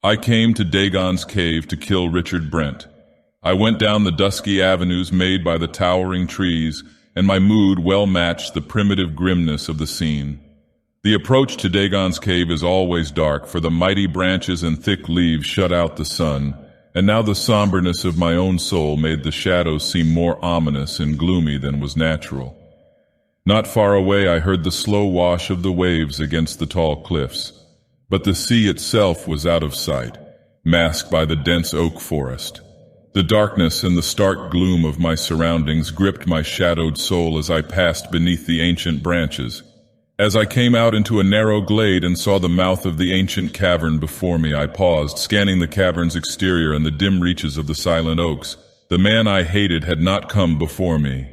I came to Dagon's cave to kill Richard Brent. I went down the dusky avenues made by the towering trees, and my mood well matched the primitive grimness of the scene. The approach to Dagon's cave is always dark, for the mighty branches and thick leaves shut out the sun, and now the somberness of my own soul made the shadows seem more ominous and gloomy than was natural. Not far away I heard the slow wash of the waves against the tall cliffs, but the sea itself was out of sight, masked by the dense oak forest. The darkness and the stark gloom of my surroundings gripped my shadowed soul as I passed beneath the ancient branches. As I came out into a narrow glade and saw the mouth of the ancient cavern before me, I paused, scanning the cavern's exterior and the dim reaches of the silent oaks. The man I hated had not come before me.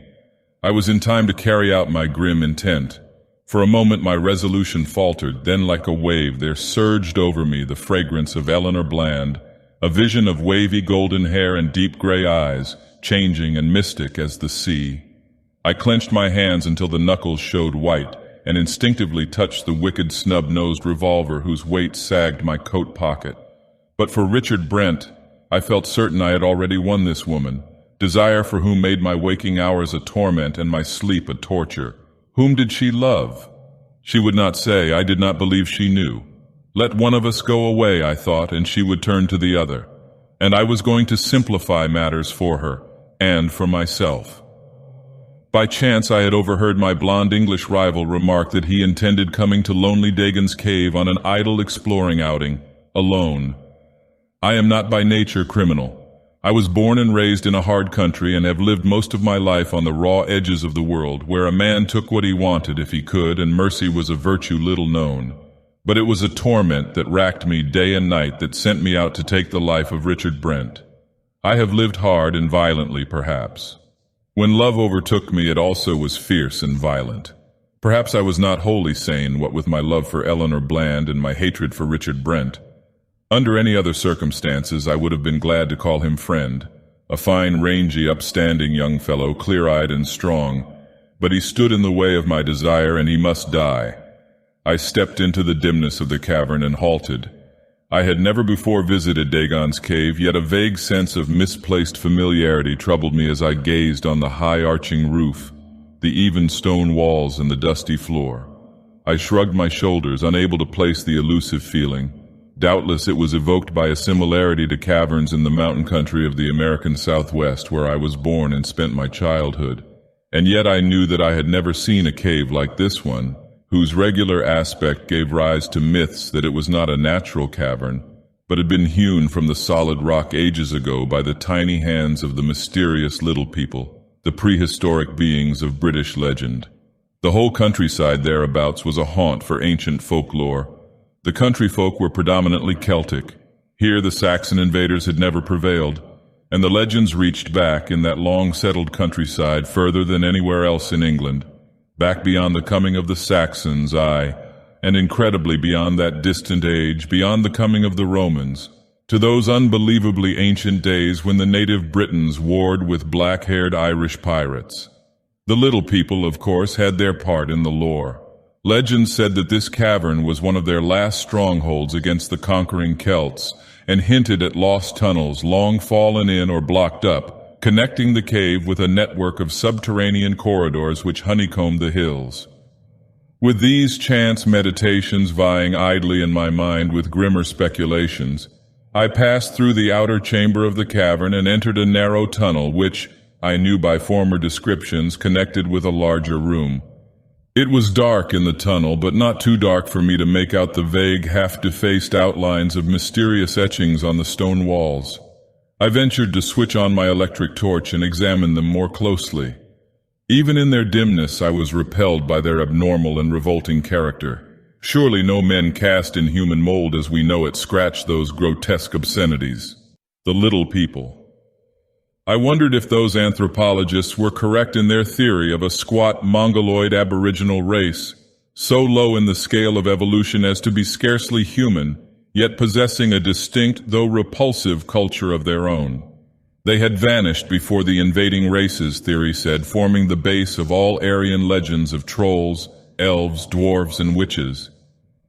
I was in time to carry out my grim intent. For a moment my resolution faltered, then like a wave there surged over me the fragrance of Eleanor Bland, a vision of wavy golden hair and deep gray eyes, changing and mystic as the sea. I clenched my hands until the knuckles showed white, and instinctively touched the wicked snub-nosed revolver whose weight sagged my coat pocket. But for Richard Brent, I felt certain I had already won this woman, desire for whom made my waking hours a torment and my sleep a torture. Whom did she love? She would not say. I did not believe she knew. Let one of us go away, I thought, and she would turn to the other. And I was going to simplify matters for her, and for myself. By chance I had overheard my blonde English rival remark that he intended coming to lonely Dagon's cave on an idle exploring outing, alone. I am not by nature criminal. I was born and raised in a hard country and have lived most of my life on the raw edges of the world, where a man took what he wanted if he could, and mercy was a virtue little known. But it was a torment that racked me day and night that sent me out to take the life of Richard Brent. I have lived hard and violently, perhaps. When love overtook me, it also was fierce and violent. Perhaps I was not wholly sane, what with my love for Eleanor Bland and my hatred for Richard Brent. Under any other circumstances, I would have been glad to call him friend, a fine, rangy, upstanding young fellow, clear-eyed and strong. But he stood in the way of my desire, and he must die. I stepped into the dimness of the cavern and halted. I had never before visited Dagon's cave, yet a vague sense of misplaced familiarity troubled me as I gazed on the high arching roof, the even stone walls and the dusty floor. I shrugged my shoulders, unable to place the elusive feeling. Doubtless it was evoked by a similarity to caverns in the mountain country of the American Southwest, where I was born and spent my childhood. And yet I knew that I had never seen a cave like this one, whose regular aspect gave rise to myths that it was not a natural cavern, but had been hewn from the solid rock ages ago by the tiny hands of the mysterious little people, the prehistoric beings of British legend. The whole countryside thereabouts was a haunt for ancient folklore. The country folk were predominantly Celtic. Here the Saxon invaders had never prevailed, and the legends reached back in that long-settled countryside further than anywhere else in England. Back beyond the coming of the Saxons, and incredibly beyond that distant age, beyond the coming of the Romans, to those unbelievably ancient days when the native Britons warred with black-haired Irish pirates. The little people, of course, had their part in the lore. Legend said that this cavern was one of their last strongholds against the conquering Celts, and hinted at lost tunnels long fallen in or blocked up, connecting the cave with a network of subterranean corridors which honeycombed the hills. With these chance meditations vying idly in my mind with grimmer speculations, I passed through the outer chamber of the cavern and entered a narrow tunnel which, I knew by former descriptions, connected with a larger room. It was dark in the tunnel, but not too dark for me to make out the vague, half-defaced outlines of mysterious etchings on the stone walls. I ventured to switch on my electric torch and examine them more closely. Even in their dimness, I was repelled by their abnormal and revolting character. Surely no men cast in human mold as we know it scratched those grotesque obscenities. The little people. I wondered if those anthropologists were correct in their theory of a squat mongoloid aboriginal race, so low in the scale of evolution as to be scarcely human, yet possessing a distinct, though repulsive, culture of their own. They had vanished before the invading races, theory said, forming the base of all Aryan legends of trolls, elves, dwarves, and witches.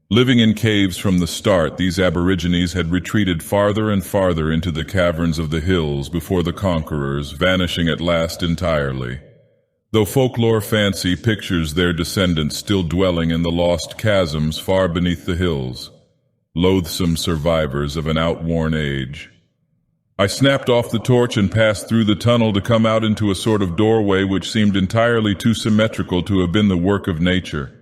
Living in caves from the start, these aborigines had retreated farther and farther into the caverns of the hills before the conquerors, vanishing at last entirely. Though folklore fancy pictures their descendants still dwelling in the lost chasms far beneath the hills, loathsome survivors of an outworn age. I snapped off the torch and passed through the tunnel to come out into a sort of doorway which seemed entirely too symmetrical to have been the work of nature.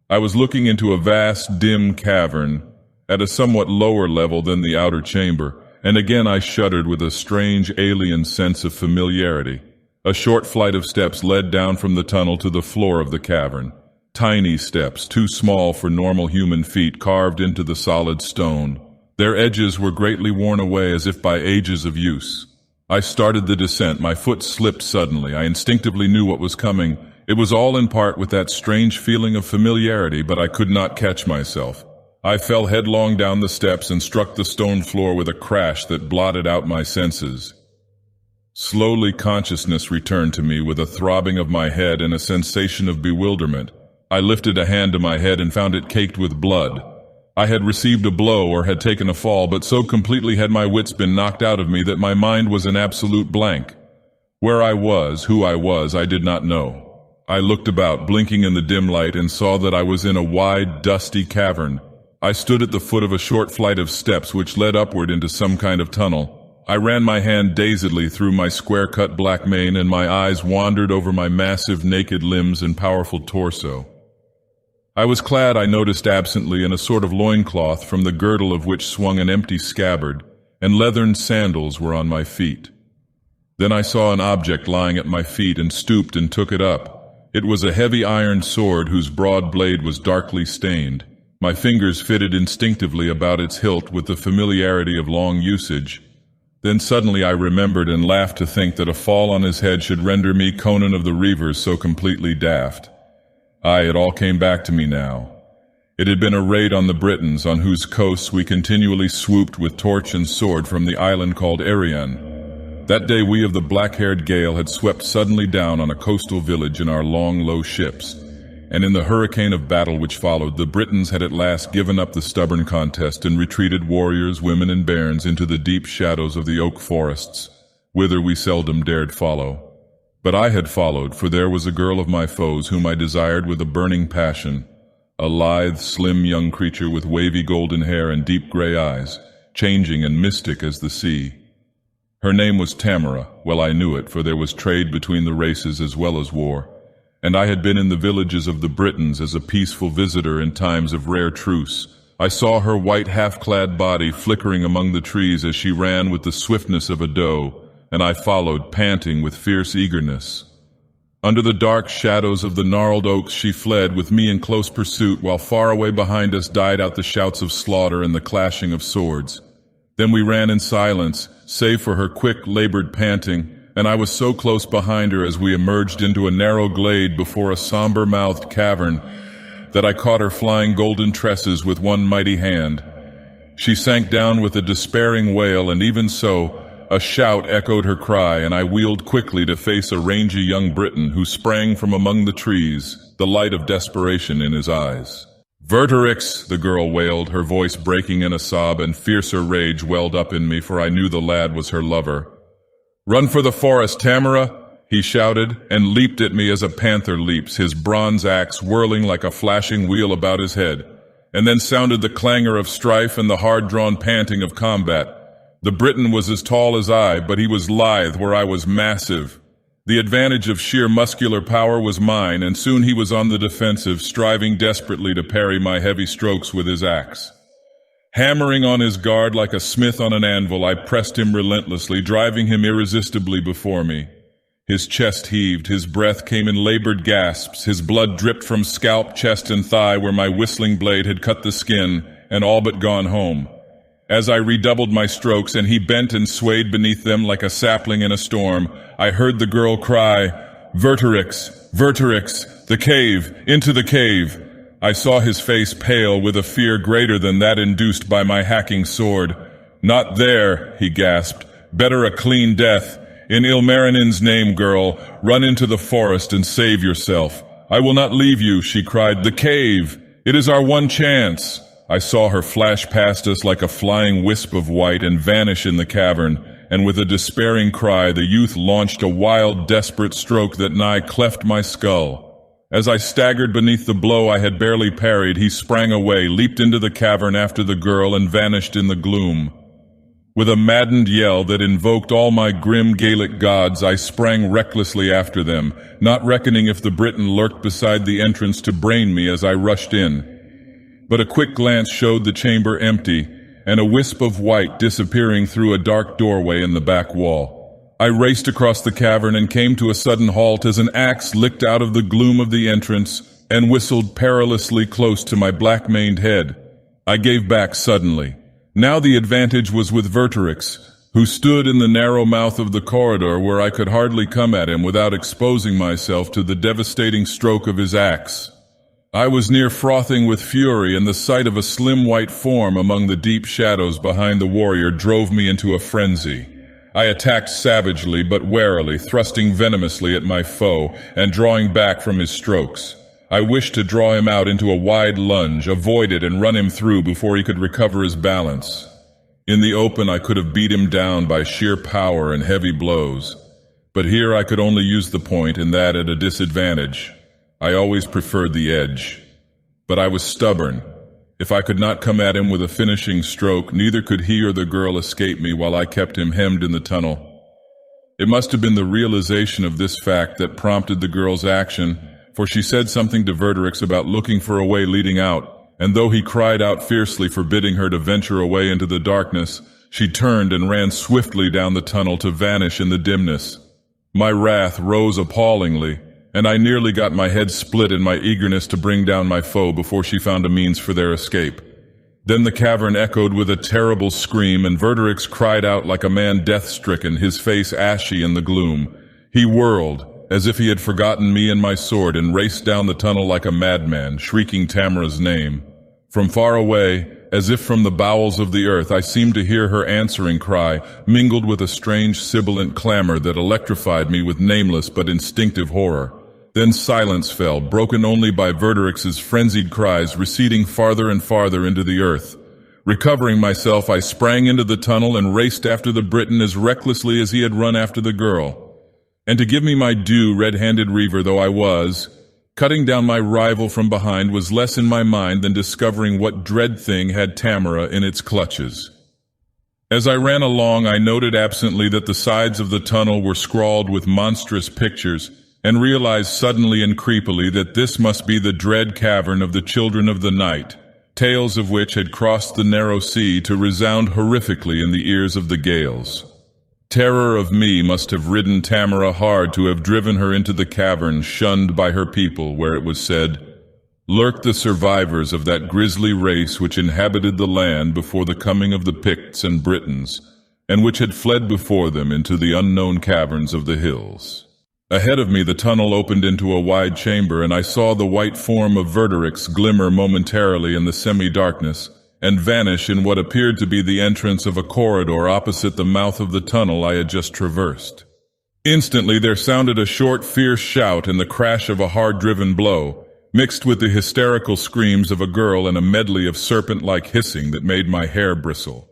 I was looking into a vast, dim cavern, at a somewhat lower level than the outer chamber, and again I shuddered with a strange alien sense of familiarity. A short flight of steps led down from the tunnel to the floor of the cavern. Tiny steps, too small for normal human feet, carved into the solid stone. Their edges were greatly worn away as if by ages of use. I started the descent. My foot slipped suddenly. I instinctively knew what was coming. It was all in part with that strange feeling of familiarity, but I could not catch myself. I fell headlong down the steps and struck the stone floor with a crash that blotted out my senses. Slowly consciousness returned to me with a throbbing of my head and a sensation of bewilderment. I lifted a hand to my head and found it caked with blood. I had received a blow or had taken a fall, but so completely had my wits been knocked out of me that my mind was an absolute blank. Where I was, who I was, I did not know. I looked about, blinking in the dim light, and saw that I was in a wide, dusty cavern. I stood at the foot of a short flight of steps which led upward into some kind of tunnel. I ran my hand dazedly through my square-cut black mane, and my eyes wandered over my massive naked limbs and powerful torso. I was clad, I noticed absently, in a sort of loincloth from the girdle of which swung an empty scabbard, and leathern sandals were on my feet. Then I saw an object lying at my feet and stooped and took it up. It was a heavy iron sword whose broad blade was darkly stained. My fingers fitted instinctively about its hilt with the familiarity of long usage. Then suddenly I remembered and laughed to think that a fall on his head should render me Conan of the Reavers so completely daft. Aye, it all came back to me now. It had been a raid on the Britons, on whose coasts we continually swooped with torch and sword from the island called Arian. That day we of the black-haired Gale had swept suddenly down on a coastal village in our long, low ships, and in the hurricane of battle which followed, the Britons had at last given up the stubborn contest and retreated warriors, women, and bairns into the deep shadows of the oak forests, whither we seldom dared follow. But I had followed, for there was a girl of my foes whom I desired with a burning passion, a lithe, slim young creature with wavy golden hair and deep gray eyes, changing and mystic as the sea. Her name was Tamara. Well, I knew it, for there was trade between the races as well as war, and I had been in the villages of the Britons as a peaceful visitor in times of rare truce. I saw her white half-clad body flickering among the trees as she ran with the swiftness of a doe, and I followed, panting with fierce eagerness. Under the dark shadows of the gnarled oaks she fled, with me in close pursuit, while far away behind us died out the shouts of slaughter and the clashing of swords. Then we ran in silence, save for her quick, labored panting, and I was so close behind her as we emerged into a narrow glade before a somber-mouthed cavern that I caught her flying golden tresses with one mighty hand. She sank down with a despairing wail, and even so, a shout echoed her cry, and I wheeled quickly to face a rangy young Briton who sprang from among the trees, the light of desperation in his eyes. "Verterix," the girl wailed, her voice breaking in a sob, and fiercer rage welled up in me, for I knew the lad was her lover. "Run for the forest, Tamara!" he shouted, and leaped at me as a panther leaps, his bronze axe whirling like a flashing wheel about his head. And then sounded the clangor of strife and the hard-drawn panting of combat. The Briton was as tall as I, but he was lithe where I was massive. The advantage of sheer muscular power was mine, and soon he was on the defensive, striving desperately to parry my heavy strokes with his axe. Hammering on his guard like a smith on an anvil, I pressed him relentlessly, driving him irresistibly before me. His chest heaved, his breath came in labored gasps, his blood dripped from scalp, chest, and thigh where my whistling blade had cut the skin and all but gone home. As I redoubled my strokes and he bent and swayed beneath them like a sapling in a storm, I heard the girl cry, "Verterix, Verterix, the cave, into the cave." I saw his face pale with a fear greater than that induced by my hacking sword. "Not there," he gasped. "Better a clean death. In Ilmarinen's name, girl, run into the forest and save yourself." "I will not leave you," she cried. "The cave! It is our one chance." I saw her flash past us like a flying wisp of white and vanish in the cavern, and with a despairing cry the youth launched a wild, desperate stroke that nigh cleft my skull. As I staggered beneath the blow I had barely parried, he sprang away, leaped into the cavern after the girl, and vanished in the gloom. With a maddened yell that invoked all my grim Gaelic gods, I sprang recklessly after them, not reckoning if the Briton lurked beside the entrance to brain me as I rushed in. But a quick glance showed the chamber empty, and a wisp of white disappearing through a dark doorway in the back wall. I raced across the cavern and came to a sudden halt as an axe licked out of the gloom of the entrance and whistled perilously close to my black-maned head. I gave back suddenly. Now the advantage was with Verterix, who stood in the narrow mouth of the corridor where I could hardly come at him without exposing myself to the devastating stroke of his axe. I was near frothing with fury, and the sight of a slim white form among the deep shadows behind the warrior drove me into a frenzy. I attacked savagely but warily, thrusting venomously at my foe and drawing back from his strokes. I wished to draw him out into a wide lunge, avoid it, and run him through before he could recover his balance. In the open I could have beat him down by sheer power and heavy blows, but here I could only use the point, and that at a disadvantage. I always preferred the edge. But I was stubborn. If I could not come at him with a finishing stroke, neither could he or the girl escape me while I kept him hemmed in the tunnel. It must have been the realization of this fact that prompted the girl's action, for she said something to Verterix about looking for a way leading out, and though he cried out fiercely forbidding her to venture away into the darkness, she turned and ran swiftly down the tunnel to vanish in the dimness. My wrath rose appallingly, and I nearly got my head split in my eagerness to bring down my foe before she found a means for their escape. Then the cavern echoed with a terrible scream, and Verterix cried out like a man death-stricken, his face ashy in the gloom. He whirled, as if he had forgotten me and my sword, and raced down the tunnel like a madman, shrieking Tamara's name. From far away, as if from the bowels of the earth, I seemed to hear her answering cry, mingled with a strange sibilant clamor that electrified me with nameless but instinctive horror. Then silence fell, broken only by Verterix's frenzied cries receding farther and farther into the earth. Recovering myself, I sprang into the tunnel and raced after the Briton as recklessly as he had run after the girl. And to give me my due, red-handed reaver though I was, cutting down my rival from behind was less in my mind than discovering what dread thing had Tamara in its clutches. As I ran along, I noted absently that the sides of the tunnel were scrawled with monstrous pictures, and realized suddenly and creepily that this must be the dread cavern of the Children of the Night, tales of which had crossed the narrow sea to resound horrifically in the ears of the Gales. Terror of me must have ridden Tamara hard to have driven her into the cavern shunned by her people, where it was said, lurked the survivors of that grisly race which inhabited the land before the coming of the Picts and Britons, and which had fled before them into the unknown caverns of the hills. Ahead of me the tunnel opened into a wide chamber, and I saw the white form of Verterix glimmer momentarily in the semi-darkness, and vanish in what appeared to be the entrance of a corridor opposite the mouth of the tunnel I had just traversed. Instantly there sounded a short, fierce shout and the crash of a hard-driven blow, mixed with the hysterical screams of a girl and a medley of serpent-like hissing that made my hair bristle.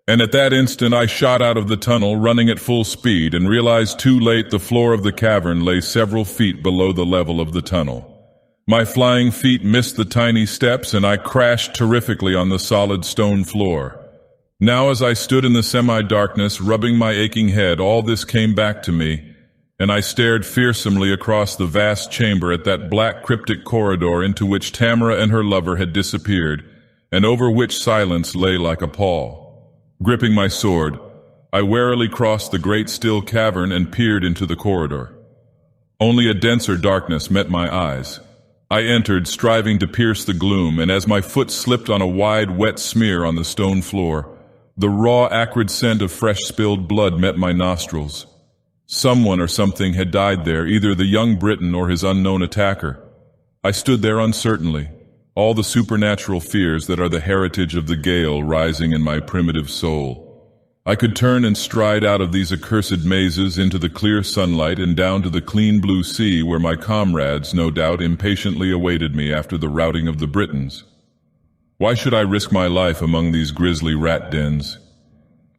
And at that instant I shot out of the tunnel, running at full speed, and realized too late the floor of the cavern lay several feet below the level of the tunnel. My flying feet missed the tiny steps, and I crashed terrifically on the solid stone floor. Now as I stood in the semi-darkness, rubbing my aching head, all this came back to me, and I stared fearsomely across the vast chamber at that black cryptic corridor into which Tamara and her lover had disappeared, and over which silence lay like a pall. Gripping my sword, I warily crossed the great still cavern and peered into the corridor. Only a denser darkness met my eyes. I entered, striving to pierce the gloom, and as my foot slipped on a wide, wet smear on the stone floor, the raw, acrid scent of fresh spilled blood met my nostrils. Someone or something had died there, either the young Briton or his unknown attacker. I stood there uncertainly, all the supernatural fears that are the heritage of the Gael rising in my primitive soul. I could turn and stride out of these accursed mazes into the clear sunlight and down to the clean blue sea where my comrades, no doubt, impatiently awaited me after the routing of the Britons. Why should I risk my life among these grisly rat dens?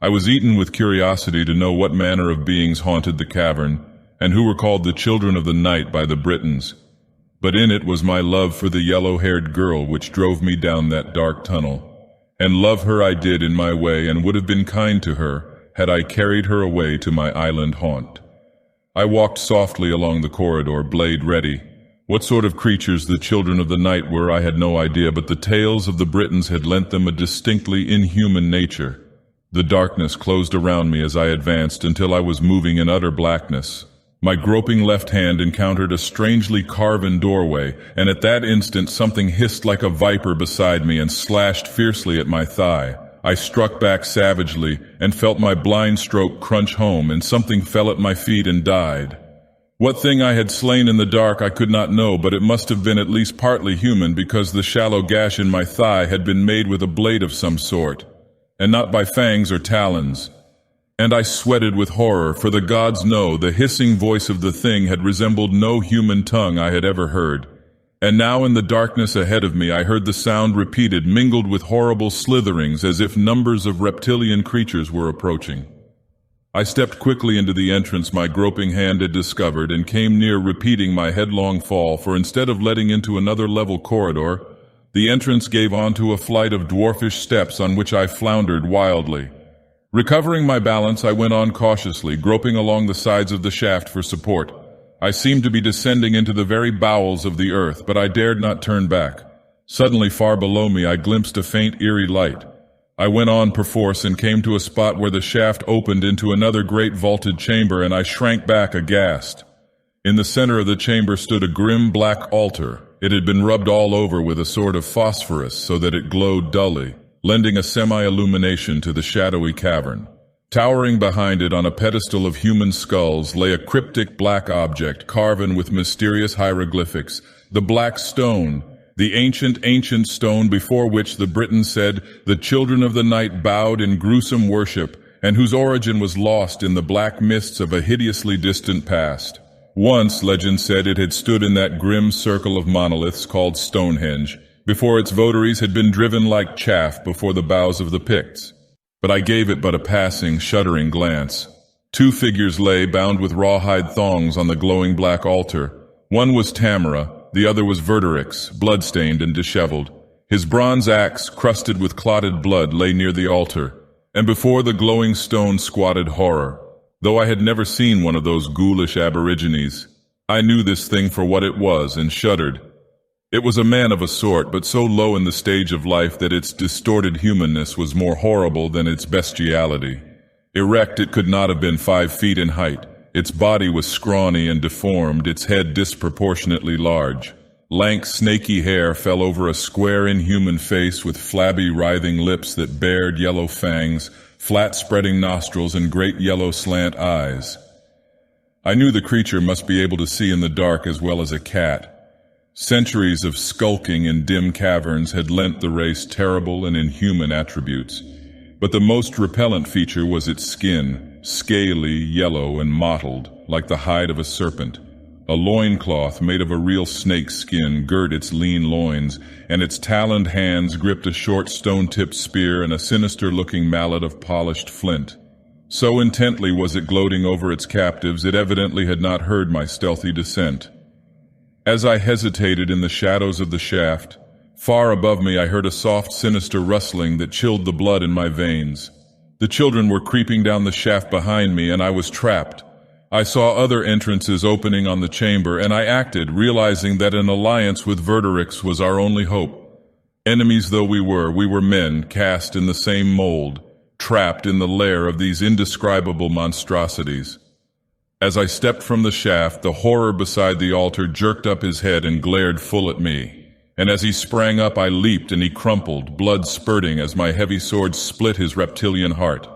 I was eaten with curiosity to know what manner of beings haunted the cavern, and who were called the children of the night by the Britons. But in it was my love for the yellow-haired girl which drove me down that dark tunnel. And love her I did in my way, and would have been kind to her, had I carried her away to my island haunt. I walked softly along the corridor, blade ready. What sort of creatures the children of the night were I had no idea, but the tales of the Britons had lent them a distinctly inhuman nature. The darkness closed around me as I advanced until I was moving in utter blackness. My groping left hand encountered a strangely carven doorway, and at that instant something hissed like a viper beside me and slashed fiercely at my thigh. I struck back savagely and felt my blind stroke crunch home, and something fell at my feet and died. What thing I had slain in the dark I could not know, but it must have been at least partly human, because the shallow gash in my thigh had been made with a blade of some sort, and not by fangs or talons. And I sweated with horror, for the gods know the hissing voice of the thing had resembled no human tongue I had ever heard. And now in the darkness ahead of me I heard the sound repeated, mingled with horrible slitherings, as if numbers of reptilian creatures were approaching. I stepped quickly into the entrance my groping hand had discovered, and came near repeating my headlong fall, for instead of letting into another level corridor, the entrance gave onto a flight of dwarfish steps on which I floundered wildly. Recovering my balance, I went on cautiously, groping along the sides of the shaft for support. I seemed to be descending into the very bowels of the earth, but I dared not turn back. Suddenly, far below me, I glimpsed a faint, eerie light. I went on perforce and came to a spot where the shaft opened into another great vaulted chamber, and I shrank back aghast. In the center of the chamber stood a grim black altar. It had been rubbed all over with a sort of phosphorus so that it glowed dully, lending a semi-illumination to the shadowy cavern. Towering behind it on a pedestal of human skulls lay a cryptic black object carven with mysterious hieroglyphics, the Black Stone, the ancient stone before which the Britons said the children of the night bowed in gruesome worship, and whose origin was lost in the black mists of a hideously distant past. Once, legend said, it had stood in that grim circle of monoliths called Stonehenge, before its votaries had been driven like chaff before the bows of the Picts. But I gave it but a passing, shuddering glance. Two figures lay, bound with rawhide thongs, on the glowing black altar. One was Tamara, the other was Verderix, blood-stained and disheveled. His bronze axe, crusted with clotted blood, lay near the altar, and before the glowing stone squatted Horror. Though I had never seen one of those ghoulish aborigines, I knew this thing for what it was and shuddered. It was a man of a sort, but so low in the stage of life that its distorted humanness was more horrible than its bestiality. Erect, it could not have been 5 feet in height. Its body was scrawny and deformed, its head disproportionately large. Lank, snaky hair fell over a square, inhuman face with flabby, writhing lips that bared yellow fangs, flat spreading nostrils, and great yellow slant eyes. I knew the creature must be able to see in the dark as well as a cat. Centuries of skulking in dim caverns had lent the race terrible and inhuman attributes. But the most repellent feature was its skin, scaly, yellow, and mottled, like the hide of a serpent. A loincloth made of a real snake's skin girt its lean loins, and its taloned hands gripped a short stone-tipped spear and a sinister-looking mallet of polished flint. So intently was it gloating over its captives, it evidently had not heard my stealthy descent. As I hesitated in the shadows of the shaft, far above me I heard a soft, sinister rustling that chilled the blood in my veins. The children were creeping down the shaft behind me, and I was trapped. I saw other entrances opening on the chamber, and I acted, realizing that an alliance with Verderix was our only hope. Enemies though we were men cast in the same mold, trapped in the lair of these indescribable monstrosities. As I stepped from the shaft, the Horror beside the altar jerked up his head and glared full at me. And as he sprang up, I leaped, and he crumpled, blood spurting as my heavy sword split his reptilian heart.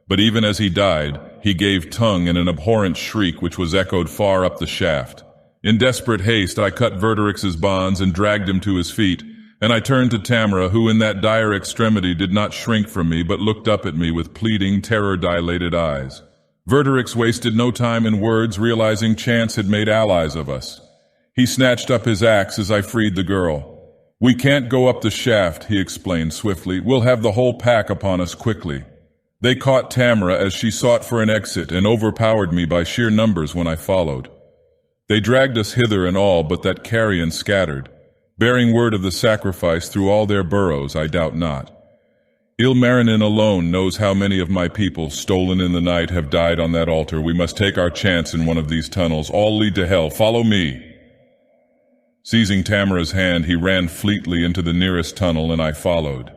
But even as he died, he gave tongue in an abhorrent shriek which was echoed far up the shaft. In desperate haste, I cut Verderix's bonds and dragged him to his feet, and I turned to Tamara, who in that dire extremity did not shrink from me, but looked up at me with pleading, terror-dilated eyes. Verderix wasted no time in words, realizing chance had made allies of us. He snatched up his axe as I freed the girl. "We can't go up the shaft," he explained swiftly. "We'll have the whole pack upon us quickly. They caught Tamara as she sought for an exit and overpowered me by sheer numbers when I followed. They dragged us hither and all but that carrion scattered, bearing word of the sacrifice through all their burrows, I doubt not. Ilmarinen alone knows how many of my people, stolen in the night, have died on that altar. We must take our chance in one of these tunnels. All lead to hell. Follow me." Seizing Tamara's hand, he ran fleetly into the nearest tunnel, and I followed.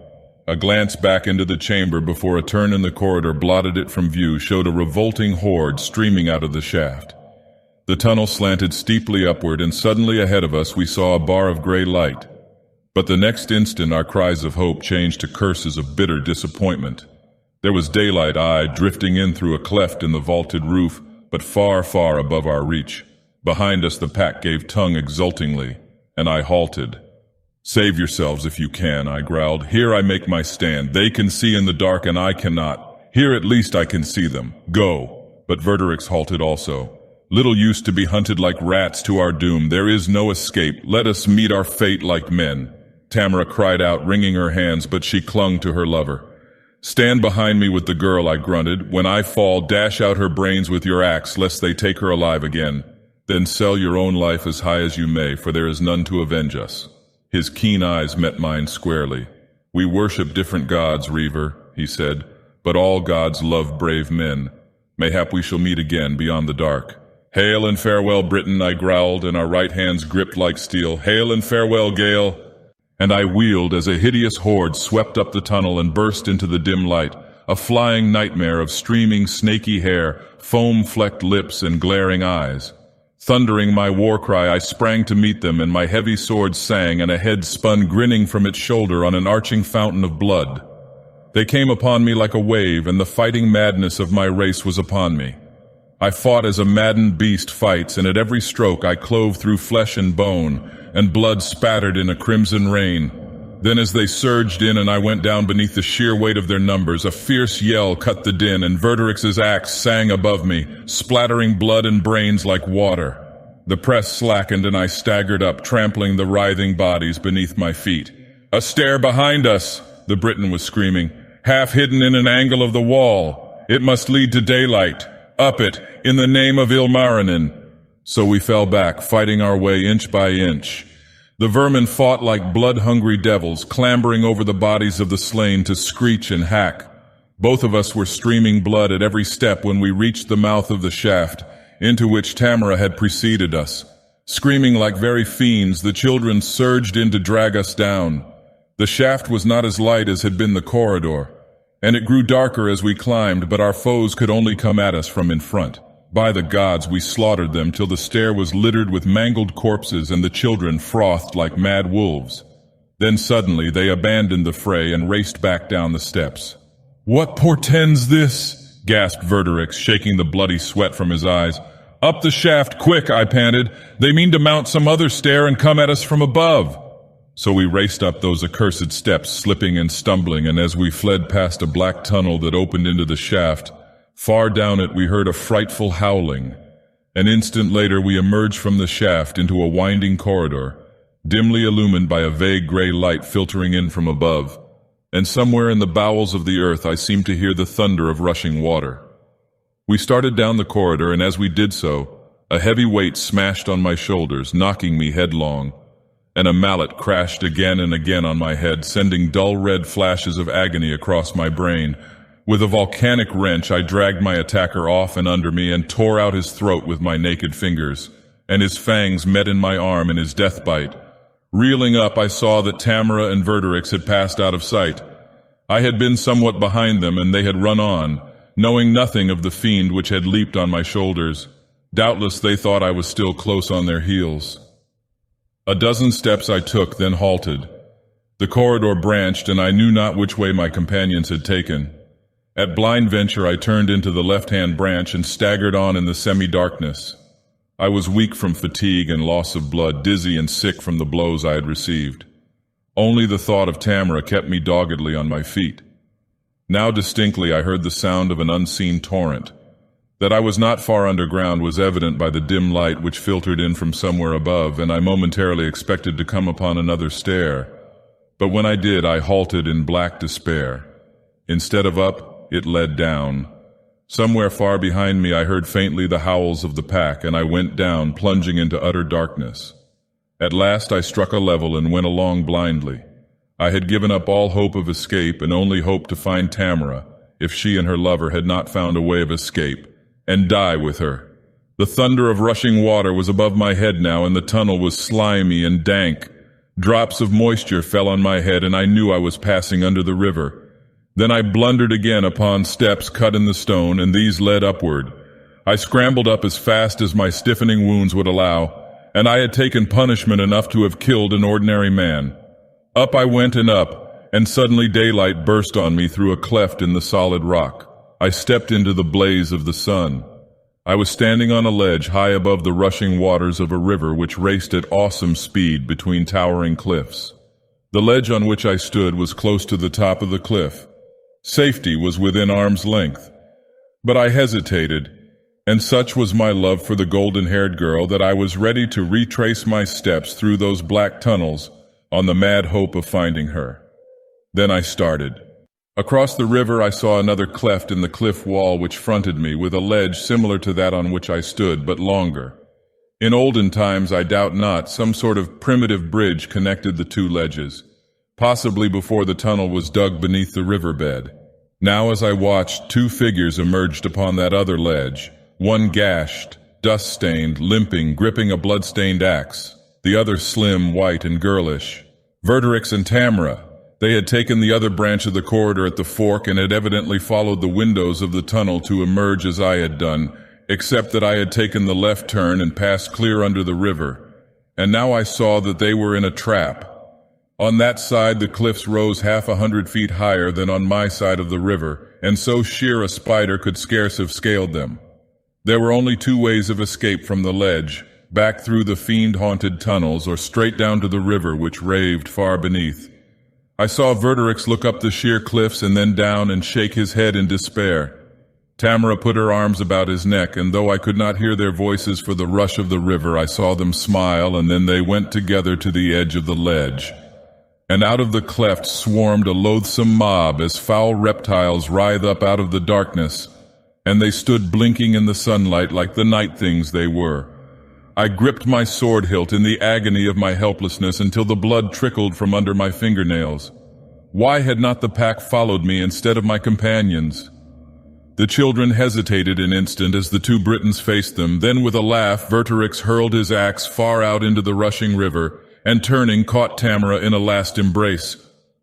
A glance back into the chamber before a turn in the corridor blotted it from view showed a revolting horde streaming out of the shaft. The tunnel slanted steeply upward, and suddenly ahead of us we saw a bar of gray light. But the next instant our cries of hope changed to curses of bitter disappointment. There was daylight, drifting in through a cleft in the vaulted roof, but far, far above our reach. Behind us the pack gave tongue exultingly, and I halted. "Save yourselves if you can," I growled. "Here I make my stand. They can see in the dark and I cannot. Here at least I can see them. Go." But Verderix halted also. "Little use to be hunted like rats to our doom. There is no escape. Let us meet our fate like men." Tamara cried out, wringing her hands, but she clung to her lover. "Stand behind me with the girl," I grunted. "When I fall, dash out her brains with your axe, lest they take her alive again. Then sell your own life as high as you may, for there is none to avenge us." His keen eyes met mine squarely. "We worship different gods, Reaver," he said, "but all gods love brave men. Mayhap we shall meet again beyond the dark." "Hail and farewell, Britain," I growled, and our right hands gripped like steel. "Hail and farewell, Gale." And I wheeled as a hideous horde swept up the tunnel and burst into the dim light, a flying nightmare of streaming snaky hair, foam-flecked lips, and glaring eyes. Thundering my war cry, I sprang to meet them, and my heavy sword sang, and a head spun grinning from its shoulder on an arching fountain of blood. They came upon me like a wave, and the fighting madness of my race was upon me. I fought as a maddened beast fights, and at every stroke I clove through flesh and bone, and blood spattered in a crimson rain. Then as they surged in and I went down beneath the sheer weight of their numbers, a fierce yell cut the din, and Verderix's axe sang above me, splattering blood and brains like water. The press slackened and I staggered up, trampling the writhing bodies beneath my feet. "A stair behind us!" the Briton was screaming, "half hidden in an angle of the wall. It must lead to daylight. Up it, in the name of Ilmarinen." So we fell back, fighting our way inch by inch. The vermin fought like blood-hungry devils, clambering over the bodies of the slain to screech and hack. Both of us were streaming blood at every step when we reached the mouth of the shaft, into which Tamara had preceded us. Screaming like very fiends, the children surged in to drag us down. The shaft was not as light as had been the corridor, and it grew darker as we climbed, but our foes could only come at us from in front. By the gods, we slaughtered them till the stair was littered with mangled corpses and the children frothed like mad wolves. Then suddenly they abandoned the fray and raced back down the steps. "What portends this?" gasped Verderix, shaking the bloody sweat from his eyes. "Up the shaft, quick," I panted. "They mean to mount some other stair and come at us from above." So we raced up those accursed steps, slipping and stumbling, and as we fled past a black tunnel that opened into the shaft, far down it we heard a frightful howling. An instant later we emerged from the shaft into a winding corridor, dimly illumined by a vague gray light filtering in from above, and somewhere in the bowels of the earth I seemed to hear the thunder of rushing water. We started down the corridor, and as we did so, a heavy weight smashed on my shoulders, knocking me headlong, and a mallet crashed again and again on my head, sending dull red flashes of agony across my brain. With a volcanic wrench, I dragged my attacker off and under me and tore out his throat with my naked fingers, and his fangs met in my arm in his death bite. Reeling up, I saw that Tamara and Verderix had passed out of sight. I had been somewhat behind them, and they had run on, knowing nothing of the fiend which had leaped on my shoulders. Doubtless they thought I was still close on their heels. A dozen steps I took, then halted. The corridor branched, and I knew not which way my companions had taken. At blind venture I turned into the left-hand branch and staggered on in the semi-darkness. I was weak from fatigue and loss of blood, dizzy and sick from the blows I had received. Only the thought of Tamara kept me doggedly on my feet. Now distinctly I heard the sound of an unseen torrent. That I was not far underground was evident by the dim light which filtered in from somewhere above, and I momentarily expected to come upon another stair. But when I did, I halted in black despair. Instead of up, it led down. Somewhere far behind me I heard faintly the howls of the pack, and I went down, plunging into utter darkness. At last I struck a level and went along blindly. I had given up all hope of escape and only hoped to find Tamara, if she and her lover had not found a way of escape, and die with her. The thunder of rushing water was above my head now, and the tunnel was slimy and dank. Drops of moisture fell on my head, and I knew I was passing under the river. Then I blundered again upon steps cut in the stone, and these led upward. I scrambled up as fast as my stiffening wounds would allow, and I had taken punishment enough to have killed an ordinary man. Up I went and up, and suddenly daylight burst on me through a cleft in the solid rock. I stepped into the blaze of the sun. I was standing on a ledge high above the rushing waters of a river which raced at awesome speed between towering cliffs. The ledge on which I stood was close to the top of the cliff. Safety was within arm's length. But I hesitated, and such was my love for the golden-haired girl that I was ready to retrace my steps through those black tunnels on the mad hope of finding her. Then I started. Across the river I saw another cleft in the cliff wall which fronted me, with a ledge similar to that on which I stood, but longer. In olden times, I doubt not, some sort of primitive bridge connected the two ledges, possibly before the tunnel was dug beneath the riverbed. Now as I watched, two figures emerged upon that other ledge, one gashed, dust-stained, limping, gripping a blood-stained axe, the other slim, white, and girlish. Verderix and Tamara. They had taken the other branch of the corridor at the fork and had evidently followed the windows of the tunnel to emerge as I had done, except that I had taken the left turn and passed clear under the river. And now I saw that they were in a trap. On that side the cliffs rose 100 feet higher than on my side of the river, and so sheer a spider could scarce have scaled them. There were only two ways of escape from the ledge, back through the fiend-haunted tunnels or straight down to the river which raved far beneath. I saw Verderix look up the sheer cliffs and then down and shake his head in despair. Tamara put her arms about his neck, and though I could not hear their voices for the rush of the river, I saw them smile, and then they went together to the edge of the ledge. And out of the cleft swarmed a loathsome mob as foul reptiles writhe up out of the darkness, and they stood blinking in the sunlight like the night things they were. I gripped my sword hilt in the agony of my helplessness until the blood trickled from under my fingernails. Why had not the pack followed me instead of my companions? The children hesitated an instant as the two Britons faced them. Then with a laugh, Verderix hurled his axe far out into the rushing river, and turning, caught Tamara in a last embrace.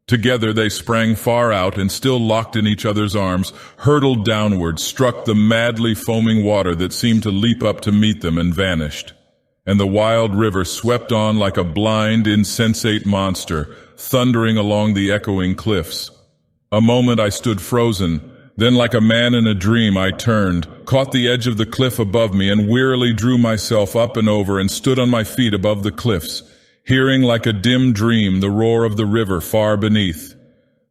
Together they sprang far out, and still locked in each other's arms, hurtled downward, struck the madly foaming water that seemed to leap up to meet them, and vanished. And the wild river swept on like a blind, insensate monster, thundering along the echoing cliffs. A moment I stood frozen, then like a man in a dream I turned, caught the edge of the cliff above me, and wearily drew myself up and over and stood on my feet above the cliffs, hearing like a dim dream the roar of the river far beneath.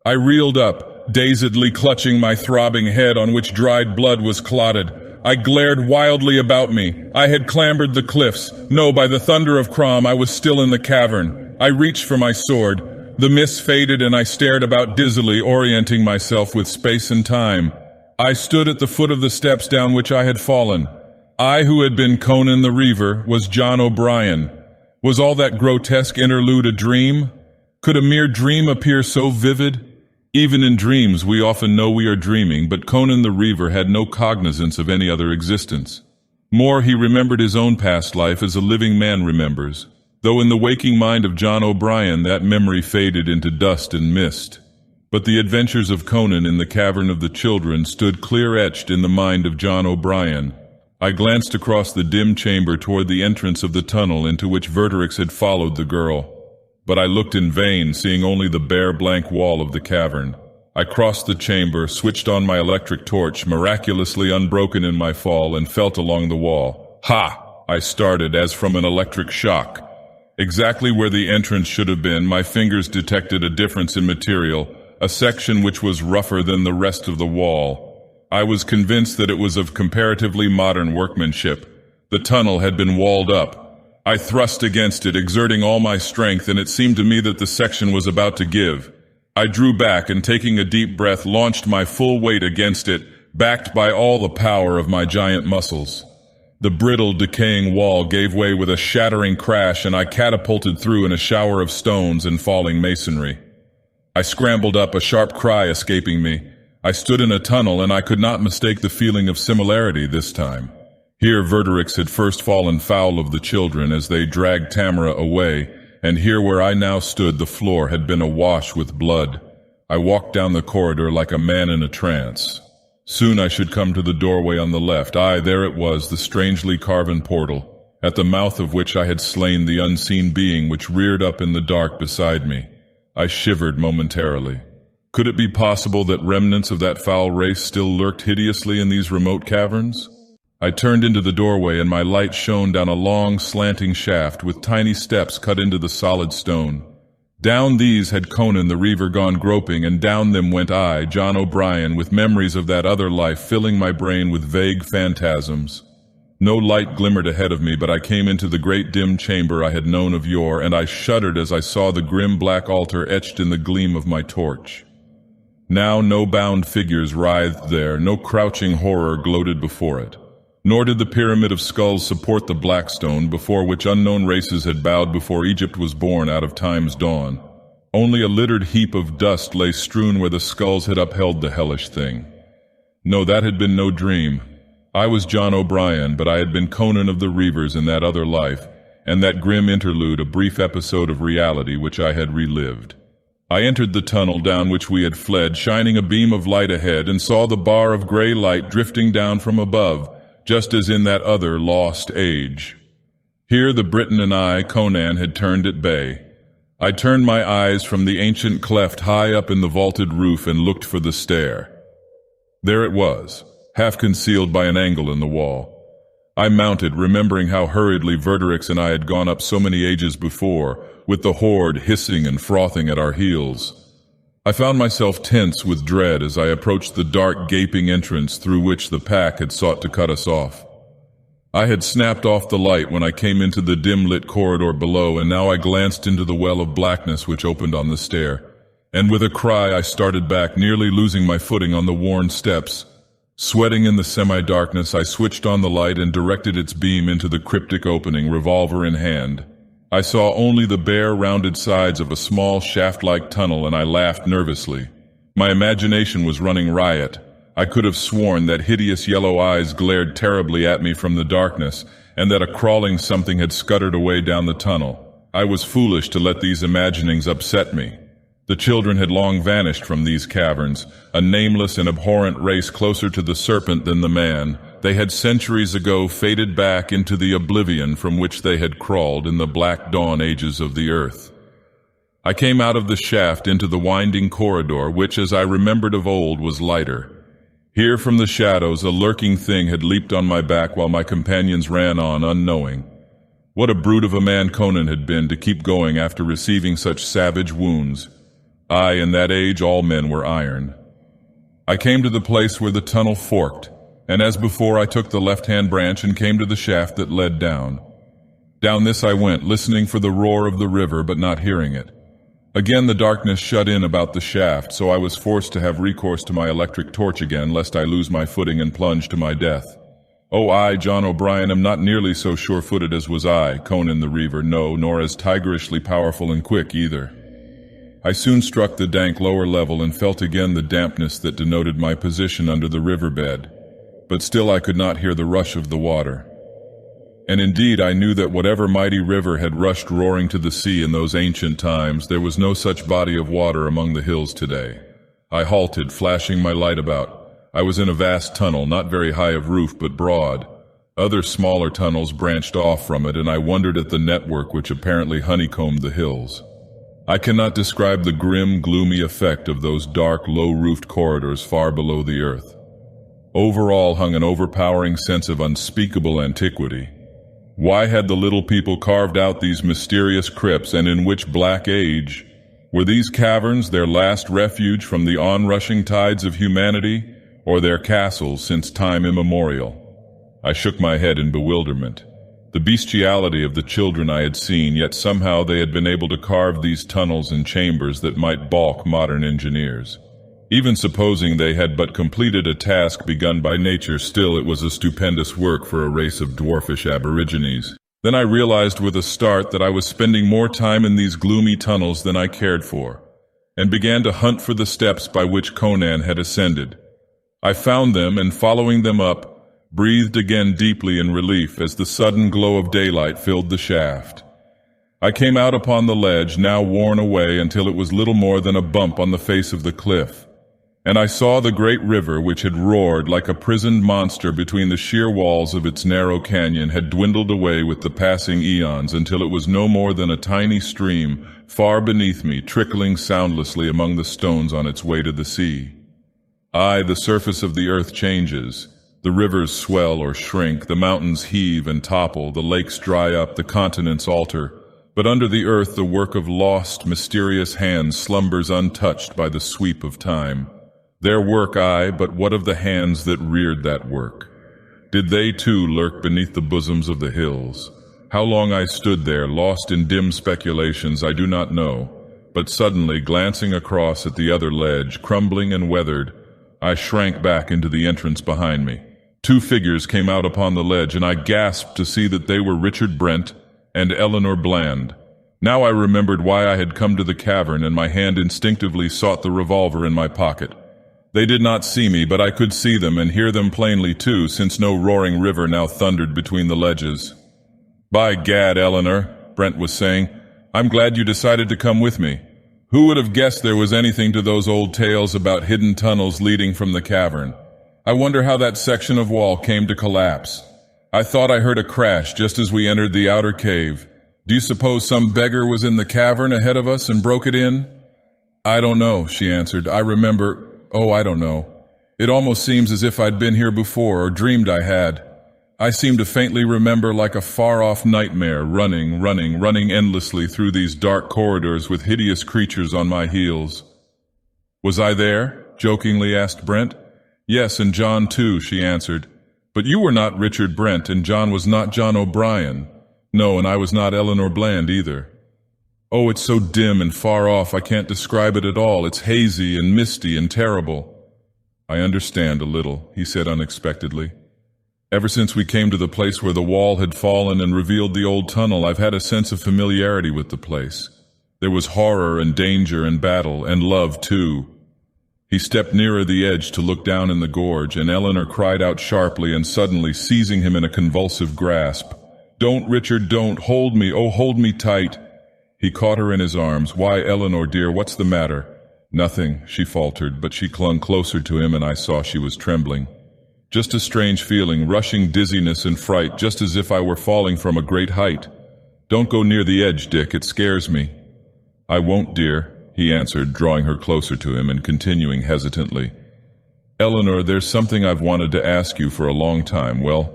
I reeled up, dazedly clutching my throbbing head on which dried blood was clotted. I glared wildly about me. I had clambered the cliffs. No, by the thunder of Crom, I was still in the cavern. I reached for my sword. The mist faded and I stared about dizzily, orienting myself with space and time. I stood at the foot of the steps down which I had fallen. I who had been Conan the Reaver was John O'Brien. Was all that grotesque interlude a dream? Could a mere dream appear so vivid? Even in dreams we often know we are dreaming, but Conan the Reaver had no cognizance of any other existence. More, he remembered his own past life as a living man remembers, though in the waking mind of John O'Brien that memory faded into dust and mist. But the adventures of Conan in the Cavern of the Children stood clear-etched in the mind of John O'Brien. I glanced across the dim chamber toward the entrance of the tunnel into which Verderix had followed the girl. But I looked in vain, seeing only the bare blank wall of the cavern. I crossed the chamber, switched on my electric torch, miraculously unbroken in my fall, and felt along the wall. Ha! I started as from an electric shock. Exactly where the entrance should have been, my fingers detected a difference in material, a section which was rougher than the rest of the wall. I was convinced that it was of comparatively modern workmanship. The tunnel had been walled up. I thrust against it, exerting all my strength, and it seemed to me that the section was about to give. I drew back and, taking a deep breath, launched my full weight against it, backed by all the power of my giant muscles. The brittle, decaying wall gave way with a shattering crash, and I catapulted through in a shower of stones and falling masonry. I scrambled up, a sharp cry escaping me. I stood in a tunnel, and I could not mistake the feeling of similarity this time. Here Verderix had first fallen foul of the children as they dragged Tamara away, and here where I now stood the floor had been awash with blood. I walked down the corridor like a man in a trance. Soon I should come to the doorway on the left. Aye, there it was, the strangely carven portal, at the mouth of which I had slain the unseen being which reared up in the dark beside me. I shivered momentarily. Could it be possible that remnants of that foul race still lurked hideously in these remote caverns? I turned into the doorway, and my light shone down a long, slanting shaft with tiny steps cut into the solid stone. Down these had Conan the Reaver gone groping, and down them went I, John O'Brien, with memories of that other life filling my brain with vague phantasms. No light glimmered ahead of me, but I came into the great dim chamber I had known of yore, and I shuddered as I saw the grim black altar etched in the gleam of my torch. Now no bound figures writhed there, no crouching horror gloated before it. Nor did the pyramid of skulls support the black stone before which unknown races had bowed before Egypt was born out of time's dawn. Only a littered heap of dust lay strewn where the skulls had upheld the hellish thing. No, that had been no dream. I was John O'Brien, but I had been Conan of the Reavers in that other life, and that grim interlude a brief episode of reality which I had relived. I entered the tunnel down which we had fled, shining a beam of light ahead, and saw the bar of gray light drifting down from above, just as in that other lost age. Here the Briton and I, Conan, had turned at bay. I turned my eyes from the ancient cleft high up in the vaulted roof and looked for the stair. There it was, half concealed by an angle in the wall. I mounted, remembering how hurriedly Verderix and I had gone up so many ages before, with the horde hissing and frothing at our heels. I found myself tense with dread as I approached the dark, gaping entrance through which the pack had sought to cut us off. I had snapped off the light when I came into the dim-lit corridor below, and now I glanced into the well of blackness which opened on the stair. And with a cry I started back, nearly losing my footing on the worn steps. Sweating in the semi-darkness, I switched on the light and directed its beam into the cryptic opening, revolver in hand. I saw only the bare, rounded sides of a small, shaft-like tunnel, and I laughed nervously. My imagination was running riot. I could have sworn that hideous yellow eyes glared terribly at me from the darkness, and that a crawling something had scuttered away down the tunnel. I was foolish to let these imaginings upset me. The children had long vanished from these caverns, a nameless and abhorrent race closer to the serpent than the man. They had centuries ago faded back into the oblivion from which they had crawled in the black dawn ages of the earth. I came out of the shaft into the winding corridor, which, as I remembered of old, was lighter. Here from the shadows a lurking thing had leaped on my back while my companions ran on, unknowing. What a brute of a man Conan had been to keep going after receiving such savage wounds. Aye, in that age all men were iron. I came to the place where the tunnel forked, and as before I took the left-hand branch and came to the shaft that led down. Down this I went, listening for the roar of the river but not hearing it. Again the darkness shut in about the shaft, so I was forced to have recourse to my electric torch again, lest I lose my footing and plunge to my death. Oh, I, John O'Brien, am not nearly so sure-footed as was I, Conan the Reaver, no, nor as tigerishly powerful and quick either. I soon struck the dank lower level and felt again the dampness that denoted my position under the riverbed. But still I could not hear the rush of the water. And indeed I knew that whatever mighty river had rushed roaring to the sea in those ancient times, there was no such body of water among the hills today. I halted, flashing my light about. I was in a vast tunnel, not very high of roof but broad. Other smaller tunnels branched off from it, and I wondered at the network which apparently honeycombed the hills. I cannot describe the grim, gloomy effect of those dark, low-roofed corridors far below the earth. Over all hung an overpowering sense of unspeakable antiquity. Why had the little people carved out these mysterious crypts, and in which black age? Were these caverns their last refuge from the onrushing tides of humanity, or their castles since time immemorial. I shook my head in bewilderment. The bestiality of the children I had seen, yet somehow they had been able to carve these tunnels and chambers that might balk modern engineers. Even supposing they had but completed a task begun by nature, still it was a stupendous work for a race of dwarfish aborigines. Then I realized with a start that I was spending more time in these gloomy tunnels than I cared for, and began to hunt for the steps by which Conan had ascended. I found them, and following them up, breathed again deeply in relief as the sudden glow of daylight filled the shaft. I came out upon the ledge, now worn away until it was little more than a bump on the face of the cliff, and I saw the great river, which had roared like a prisoned monster between the sheer walls of its narrow canyon, had dwindled away with the passing eons until it was no more than a tiny stream far beneath me, trickling soundlessly among the stones on its way to the sea. Aye, the surface of the earth changes. The rivers swell or shrink, the mountains heave and topple, the lakes dry up, the continents alter. But under the earth the work of lost, mysterious hands slumbers untouched by the sweep of time. Their work, aye, but what of the hands that reared that work? Did they too lurk beneath the bosoms of the hills? How long I stood there, lost in dim speculations, I do not know. But suddenly, glancing across at the other ledge, crumbling and weathered, I shrank back into the entrance behind me. Two figures came out upon the ledge, and I gasped to see that they were Richard Brent and Eleanor Bland. Now I remembered why I had come to the cavern, and my hand instinctively sought the revolver in my pocket. They did not see me, but I could see them and hear them plainly too, since no roaring river now thundered between the ledges. "By gad, Eleanor," Brent was saying, "I'm glad you decided to come with me. Who would have guessed there was anything to those old tales about hidden tunnels leading from the cavern? I wonder how that section of wall came to collapse. I thought I heard a crash just as we entered the outer cave. Do you suppose some beggar was in the cavern ahead of us and broke it in?" "I don't know," she answered. I don't know. It almost seems as if I'd been here before or dreamed I had. I seem to faintly remember like a far-off nightmare, running endlessly through these dark corridors with hideous creatures on my heels." "Was I there?" jokingly asked Brent. "Yes, and John too," she answered. "But you were not Richard Brent, and John was not John O'Brien. No, and I was not Eleanor Bland either. Oh, it's so dim and far off I can't describe it at all. It's hazy and misty and terrible." "I understand a little," he said unexpectedly. "Ever since we came to the place where the wall had fallen and revealed the old tunnel, I've had a sense of familiarity with the place. There was horror and danger and battle, and love too." He stepped nearer the edge to look down in the gorge, and Eleanor cried out sharply and suddenly, seizing him in a convulsive grasp, "Don't, Richard, don't! Hold me, oh, hold me tight!" He caught her in his arms. "Why, Eleanor, dear, what's the matter?" "Nothing," she faltered, but she clung closer to him, and I saw she was trembling. "Just a strange feeling, rushing dizziness and fright, just as if I were falling from a great height. Don't go near the edge, Dick, it scares me." "I won't, dear," he answered, drawing her closer to him and continuing hesitantly. "Eleanor, there's something I've wanted to ask you for a long time. Well,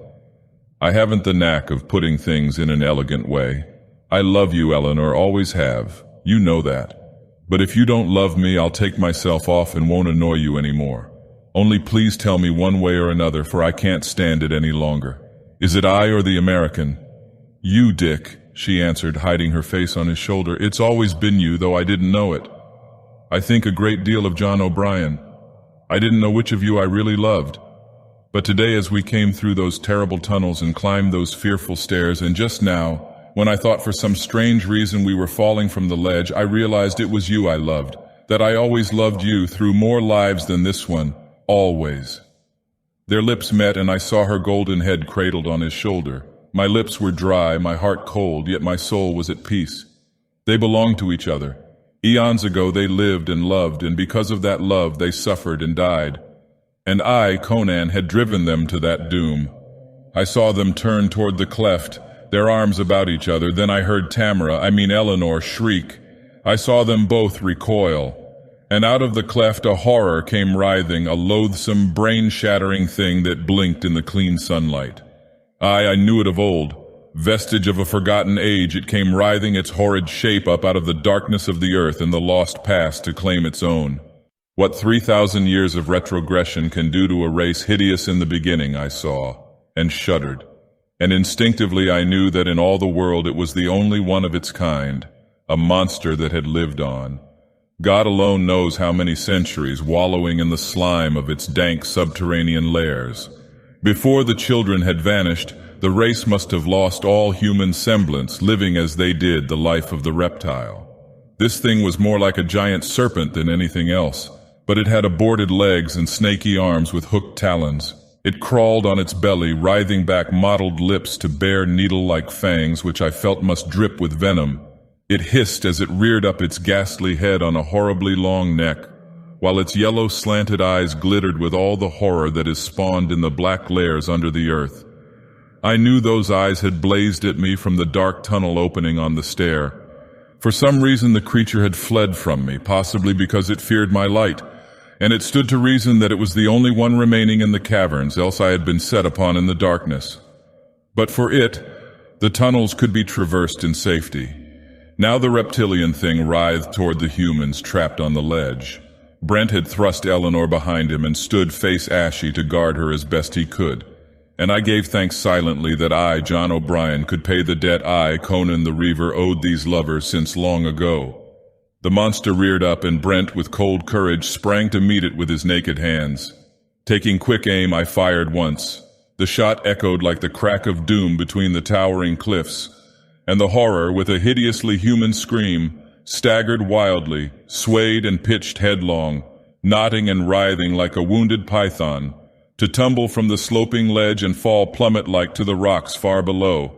I haven't the knack of putting things in an elegant way. I love you, Eleanor, always have. You know that. But if you don't love me, I'll take myself off and won't annoy you anymore. Only please tell me one way or another, for I can't stand it any longer. Is it I or the American?" "You, Dick," she answered, hiding her face on his shoulder. "It's always been you, though I didn't know it. I think a great deal of John O'Brien. I didn't know which of you I really loved. But today, as we came through those terrible tunnels and climbed those fearful stairs, and just now, when I thought for some strange reason we were falling from the ledge, I realized it was you I loved, that I always loved you through more lives than this one, always." Their lips met, and I saw her golden head cradled on his shoulder. My lips were dry, my heart cold, yet my soul was at peace. They belonged to each other. Eons ago they lived and loved, and because of that love they suffered and died. And I, Conan, had driven them to that doom. I saw them turn toward the cleft, their arms about each other. Then I heard Eleanor, shriek. I saw them both recoil. And out of the cleft a horror came writhing, a loathsome, brain-shattering thing that blinked in the clean sunlight. I knew it of old. Vestige of a forgotten age, it came writhing its horrid shape up out of the darkness of the earth and the lost past to claim its own. What 3,000 years of retrogression can do to a race hideous in the beginning, I saw, and shuddered. And instinctively I knew that in all the world it was the only one of its kind, a monster that had lived on. God alone knows how many centuries wallowing in the slime of its dank subterranean lairs. Before the children had vanished, the race must have lost all human semblance, living as they did the life of the reptile. This thing was more like a giant serpent than anything else, but it had aborted legs and snaky arms with hooked talons. It crawled on its belly, writhing back mottled lips to bare needle-like fangs which I felt must drip with venom. It hissed as it reared up its ghastly head on a horribly long neck, while its yellow slanted eyes glittered with all the horror that is spawned in the black layers under the earth. I knew those eyes had blazed at me from the dark tunnel opening on the stair. For some reason the creature had fled from me, possibly because it feared my light, and it stood to reason that it was the only one remaining in the caverns, else I had been set upon in the darkness. But for it, the tunnels could be traversed in safety. Now the reptilian thing writhed toward the humans trapped on the ledge. Brent had thrust Eleanor behind him and stood face ashy to guard her as best he could. And I gave thanks silently that I, John O'Brien, could pay the debt I, Conan the Reaver, owed these lovers since long ago. The monster reared up, and Brent, with cold courage, sprang to meet it with his naked hands. Taking quick aim, I fired once. The shot echoed like the crack of doom between the towering cliffs, and the horror, with a hideously human scream, staggered wildly, swayed and pitched headlong, knotting and writhing like a wounded python, to tumble from the sloping ledge and fall plummet-like to the rocks far below.